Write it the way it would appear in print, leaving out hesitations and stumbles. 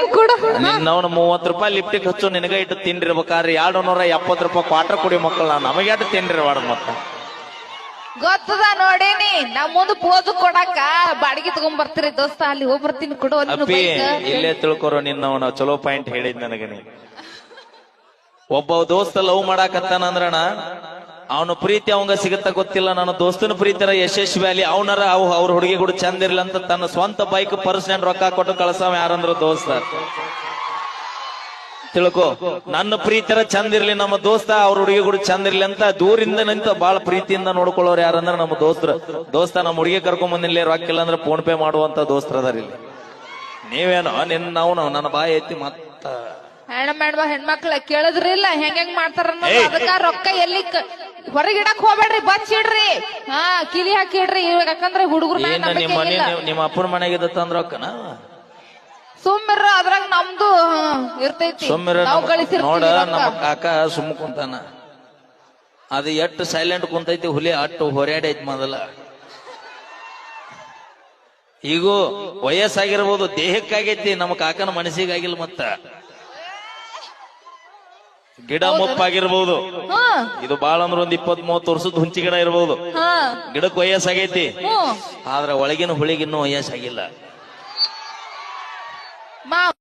ನಿನ್ನವನು 30 ರೂಪಾಯಿ ಲಿಫ್ಟಿಗೆ ಹಚ್ಚು ನಿನಗ ಇಟ್ಟು ತಿಂಡಿರ್ಬೇಕಾದ್ರೆ 270 ರೂಪಾಯಿ ಕ್ವಾರ್ಟರ್ ಕುಡಿ ಮಕ್ಕಳು ನಮಗೆ ಅಟ್ಟು ತಿಂಡಿರ್ಬಾರ್ದು ಮತ್ತ ಗೊತ್ತದ ನೋಡೇನಿ ನಾ ಮುಂದ್ ಪೋದು ಕೊಡಾಕ ಬಾಡಿಗೆ ತಗೊಂಡ್ ಬರ್ತೀರಿ ದೋಸ್ತ ಅಲ್ಲಿ ಹೋಗಿ ಬರ್ತೀನಿ ಕೊಡು ಅಪ್ಪಿ ಇಲ್ಲೇ ತಿಳ್ಕೊರೋ ನಿನ್ನವನ ಚಲೋ ಪಾಯಿಂಟ್ ಹೇಳಿದ್ ನನಗ ನೀ ಒಬ್ಬ ದೋಸ್ತ ಲವ್ ಮಾಡಾಕತ್ತಾನಂದ್ರಣ ಅವನ ಪ್ರೀತಿ ಅವಂಗ ಸಿಗತ್ತ ಗೊತ್ತಿಲ್ಲ ನನ್ನ ದೋಸ್ತನ ಪ್ರೀತಿರ ಯಶಸ್ವಿ ಅಲ್ಲಿ ಅವನರ ಅವ್ರ ಹುಡುಗಿ ಕೂಡ ಚಂದ ಇರ್ಲಿ ಅಂತ ತನ್ನ ಸ್ವಂತ ಬೈಕ್ ಪರ್ಸನೆಂಟ್ ರೊಕ್ಕ ಕೊಟ್ಟು ಕಳ್ಸವ ಯಾರಂದ್ರ ದೋಸ್ತ ತಿಳ್ಕೊ ನನ್ನ ಪ್ರೀತಿರ ಚಂದ ಇರ್ಲಿ ನಮ್ಮ ದೋಸ್ತ ಅವ್ರ ಹುಡುಗಿ ಕೂಡ ಚಂದ ಇರ್ಲಿ ಅಂತ ದೂರಿಂದ ನಿಂತ ಬಾಳ ಪ್ರೀತಿಯಿಂದ ನೋಡ್ಕೊಳ್ಳೋರು ಯಾರಂದ್ರ ನಮ್ಮ ದೋಸ್ತ ನಮ್ಮ ಹುಡುಗಿ ಕರ್ಕೊಂಡ್ ಬಂದಿಲ್ಲ ರೊಕ್ಕಿಲ್ಲ ಅಂದ್ರೆ ಫೋನ್ ಪೇ ಮಾಡುವಂತ ದೋಸ್ತರ ಅದಾರ ಇಲ್ಲಿ ನೀವೇನೋ ನಾವು ನನ್ನ ಬಾಯಿ ಐತಿ ಮತ್ತ ಹೆಣ್ಮಕ್ಳ ಕೇಳಿದ್ರಿಲ್ಲ ಹೆಂಗ್ ಮಾಡ್ತಾರ ಅದಕ್ಕ ರೊಕ್ಕ ಎಲ್ಲಿ ಹೊರಗಿಡಕ್ ಹೋಗ್ಬೇಡ್ರಿ ಬಚ್ಚಿಡ್ರಿ ಹಾ ಕಿಲಿ ಹಾಕಿಡ್ರಿ ಇವಾಗ ಯಾಕಂದ್ರೆ ಹುಡುಗರು ನಿಮ್ಮ ಅಪ್ಪನ ಮನೆಗಿದತ್ತ ರೊಕ್ಕನ ಸುಮ್ಮಿರ ಅದ್ರಾಗ ನಮ್ದು ಇರ್ತೈತಿ ಸುಮ್ಮಿರ ನೋಡ ನಮ್ಮ ಕಾಕ ಸುಮ್ಮ ಕುಂತಾನ ಅದು ಎಷ್ಟು ಸೈಲೆಂಟ್ ಕುಂತೈತಿ ಹುಲಿ ಅಟ್ಟು ಹೊರ್ಯಾಡೈತಿ ಮೊದಲ ಈಗೂ ವಯಸ್ಸಾಗಿರ್ಬೋದು ದೇಹಕ್ಕಾಗೈತಿ ನಮ್ಮ ಕಾಕನ ಮನಸ್ಸಿಗಾಗಿಲ್ಲ ಮತ್ತ ಗಿಡ ಮುಪ್ಪಾಗಿರ್ಬಹುದು ಇದು ಬಾಳ ಅಂದ್ರ ಒಂದ್ 20-30 ವರ್ಷದ ಹುಂಚಿ ಗಿಡ ಇರ್ಬಹುದು ಗಿಡಕ್ ವಯಸ್ಸಾಗೈತಿ ಆದ್ರ ಒಳಗಿನ ಹುಳಿಗಿನ್ನೂ ವಯಸ್ಸಾಗಿಲ್ಲ